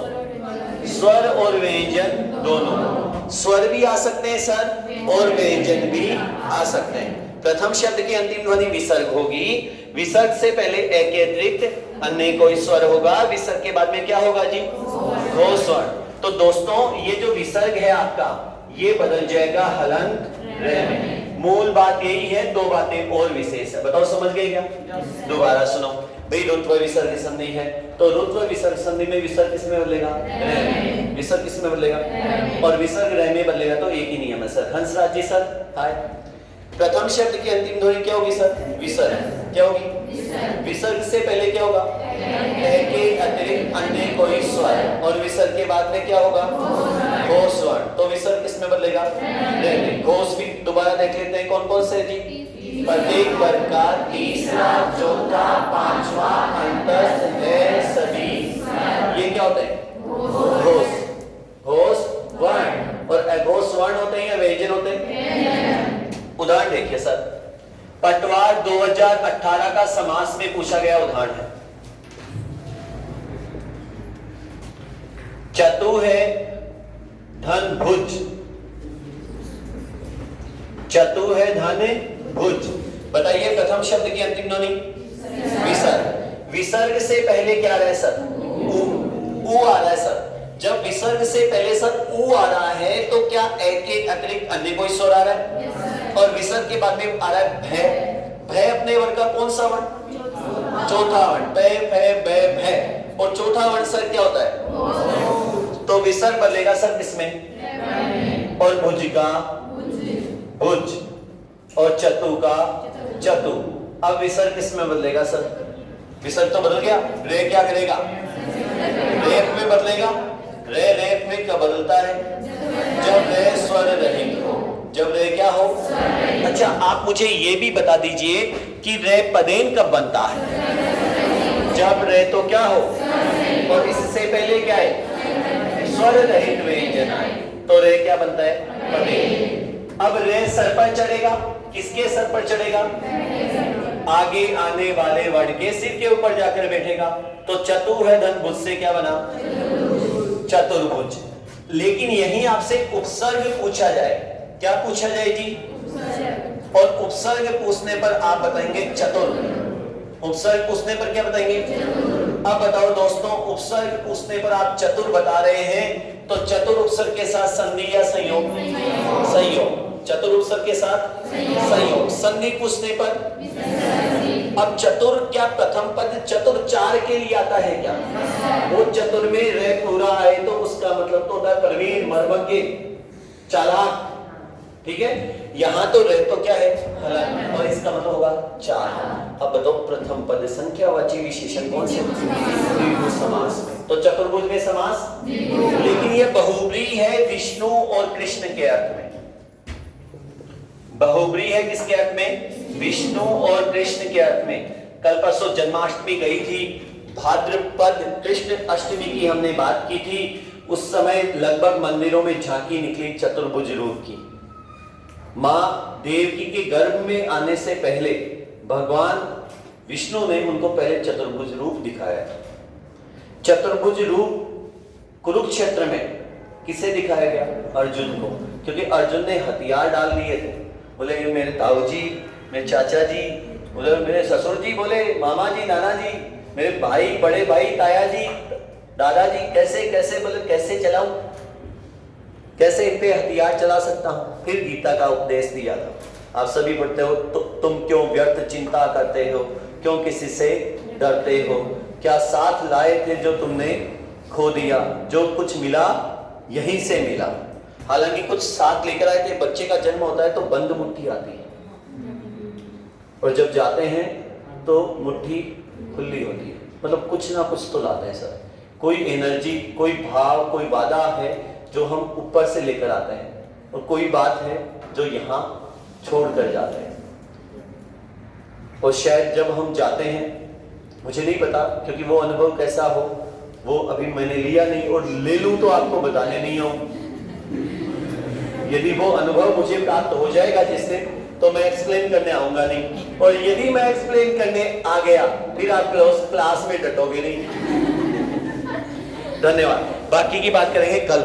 स्वर और व्यंजन दोनों। स्वर भी आ सकते हैं सर, और व्यंजन भी आ सकते हैं। प्रथम शब्द की अंतिम ध्वनि विसर्ग होगी। विसर्ग से पहले ए के अतिरिक्त अन्य कोई स्वर होगा। विसर्ग के बाद में क्या होगा जी? घोष वर्ण। तो दोस्तों, ये जो विसर्ग है आपका, ये बदल जाएगा हलंत रे में। मूल बात यही है, 2 बातें और विशेष है। बताओ समझ गए क्या? दोबारा सुनो भाई, रुत्व विसर्ग संधि है तो रुत्व विसर्ग संधि में विसर्ग किस में बदलेगा? रे। विसर्ग किस में बदलेगा? और विसर्ग रे में बदलेगा। तो एक ही नियम है sir. Hansraj ji sir hi. प्रथम शब्द की अंतिम ध्वनि क्या होगी सर? विसर्ग। क्या होगी? विसर्ग से पहले क्या होगा? के अतिरिक्त अन्य कोई स्वर, और विसर्ग के बाद में क्या होगा? घोष स्वर्ण। तो विसर्ग किस में बदलेगा? घोष भी दोबारा देख लेते हैं, कौन कौन से जी? प्रत्येक वर्ग का तीसरा, चौथा, पांचवा, अंतस्थ, है सभी, ये क्या होते हैं? घोष। घोष वर्ण, और अघोष वर्ण होते हैं या व्यंजन होते हैं? उदाहरण देखिए सर, पटवार 2018 का समास में पूछा गया उदाहरण है। चतु है धन भुज, चतु है धन भुज। बताइए प्रथम शब्द की अंतिम ध्वनि विसर्ग। विसर्ग से पहले क्या आ रहा है सर? ऊ आ रहा है सर। जब विसर्ग से पहले सर ऊ आ रहा है तो क्या ए के अतिरिक्त अन्य कोई स्वर आ रहा है? और विसर्ग के बाद में आ रहा है भय। भय अपने वर्ग का कौन सा वर्ण? चौथा वर्ण। भय भय भय भय, और चौथा वर्ण सर क्या होता है? तो विसर्ग बदलेगा सर किसमें? और भुज का भुज, और चतु का चतु। अब विसर्ग किसमें बदलेगा सर? विसर्ग तो बदल गया, रे क्या करेगा? रेफ में बदलेगा। रे रेफ में कब बदलता है? जब रे स्वर रहित हो। जब रे क्या हो? अच्छा, आप मुझे ये भी बता दीजिए कि रे पदेन कब बनता है? जब रे तो क्या हो, और इससे पहले क्या है? स्वर रहित व्यंजन आए, तो रे क्या बनता है? पदेन। अब रे सर पर चढ़ेगा, किसके सर पर चढ़ेगा? आगे आने वाले वर्ण के सिर के ऊपर जाकर बैठेगा। तो चतु है धन भुज से क्या बना? चतुर्भुज। लेकिन यही आपसे उपसर्ग पूछा जाए, क्या पूछा जाए जी? और उपसर्ग पूछने पर आप बताएंगे चतुर। उपसर्ग पूछने पर क्या बताएंगे? अब बताओ दोस्तों, उपसर्ग पूछने पर आप चतुर बता रहे हैं, तो चतुर उपसर्ग के साथ संधि या संयोग? संयोग। चतुर उपसर्ग के साथ संयोग। संधि पूछने पर अब चतुर क्या प्रथम पद चतुर चार के लिए आता है क्या? वो चतुर में रे पूरा आए तो उसका मतलब तो होता है प्रवीण, मर्मज्ञ, चालाक। ठीक है, यहां तो रे तो क्या है? हलन, और इसका मतलब होगा चार। अब बताओ प्रथम पद संख्यावाची विशेषण कौन से? द्विगु समास में। तो चतुर्भुज में समास, लेकिन ये बहुब्री है विष्णु और कृष्ण के अर्थ में। बहुब्री है किसके अर्थ में? विष्णु और कृष्ण के अर्थ में। कल परसों जन्माष्टमी गई थी, भाद्रपद कृष्ण अष्टमी की हमने बात की थी। उस समय लगभग मंदिरों में झांकी निकली चतुर्भुज रूप की। माँ देवकी के गर्भ में आने से पहले भगवान विष्णु ने उनको पहले चतुर्भुज रूप दिखाया। चतुर्भुज रूप कुरुक्षेत्र में किसे दिखाया गया? अर्जुन को, क्योंकि अर्जुन ने हथियार डाल दिए थे। बोले ये मेरे ताऊ जी, मेरे चाचा जी, बोले मेरे ससुर जी, बोले मामा जी, नाना जी, मेरे भाई, बड़े भाई, ताया जी, दादाजी, कैसे कैसे, बोले कैसे चलाऊं, कैसे इन पे हथियार चला सकता हूं? फिर गीता का उपदेश दिया था। आप सभी पढ़ते हो, तो तुम क्यों व्यर्थ चिंता करते हो, क्यों किसी से डरते हो? क्या साथ लाए थे जो तुमने खो दिया? जो कुछ मिला यहीं से मिला। हालांकि कुछ साथ लेकर आए थे। बच्चे का जन्म होता है तो बंद मुट्ठी आती है, और जब जाते हैं तो मुट्ठी खुली होती है। मतलब कुछ ना कुछ तो लाते हैं सर, कोई एनर्जी, कोई भाव, कोई वादा है जो हम ऊपर से लेकर आते हैं, और कोई बात है जो यहाँ छोड़ कर जाते हैं। और शायद जब हम जाते हैं, मुझे नहीं पता क्योंकि वो अनुभव कैसा हो वो अभी मैंने लिया नहीं, और ले लूं तो आपको बताने नहीं आऊं। यदि वो अनुभव मुझे प्राप्त हो जाएगा जिससे, तो मैं एक्सप्लेन करने आऊंगा नहीं, और यदि मैं एक्सप्लेन करने आ गया फिर आप क्लास में डटोगे नहीं। धन्यवाद। बाकी की बात करेंगे कल।